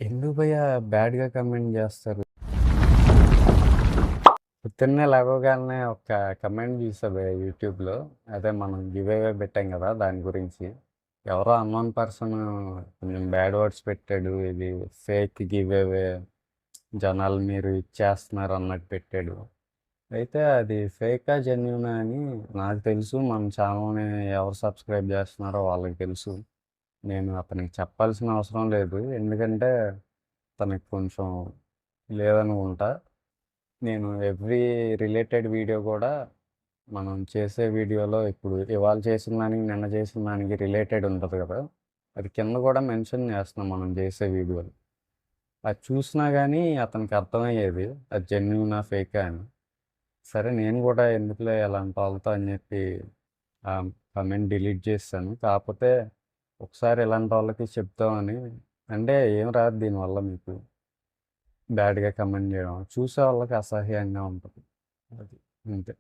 ఎందుకు భయ్యా బ్యాడ్‌గా కమెంట్ జేస్తారు? పొద్దున్నే లెగవగాల్నే ఒక కమెంట్ జూసా భయ్యా యూట్యూబ్‌లో. అదే మనం గివ్ అవే పెట్టాం గదా! దాని గురించి. ఎవరో అన్నోన్ పర్సన్ కొంచెం బ్యాడ్ వర్డ్స్ పెట్టాడు. ఇది ఫేక్ గివ్ అవే జనాలు మీరు ఇచ్చేస్తున్నారు అన్నట్టు పెట్టాడు. అయితే అది ఫేకా? జెన్యూనా? అని నాకు తెలుసు. మన ఛానల్‌ని ఎవరు సబ్స్క్రైబ్ జేస్తున్నారో వాళ్ళకి తెలుసు. నేను అతనికి చెప్పాల్సిన అవసరం లేదు. ఎందుకంటే తనకి కొంచెం లేదనుకుంటా. నేను ఎవ్రీ రిలేటెడ్ వీడియో గూడా మనం చేసే వీడియోలో ఇప్పుడు ఇవాళ చేసిన దానికి, నిన్న చేసిన దానికి రిలేటెడ్ ఉంటది గదా! అది కింద గూడా మెన్షన్ చేస్తున్నాం మనం చేసే వీడియోలు. అది చూసినా గానీ అతనికి అర్థమయ్యేది. అది జెన్యూనా? ఫేకా? అని. సరే నేను గూడా ఎందుకులే ఇలాంటి వాళ్ళతో అని జెప్పి ఆ కామెంట్ డిలీట్ చేసేసాను. కాపోతే ఒకసారి ఇలాంటి వాళ్ళకి చెప్దామని. అంటే ఏం రాదు దీనివల్ల మీకు. బ్యాడ్‌గా కమెంట్ జేయడం. చూసే వాళ్ళకి అసహ్యంగా ఉంటది. అది. అంతే.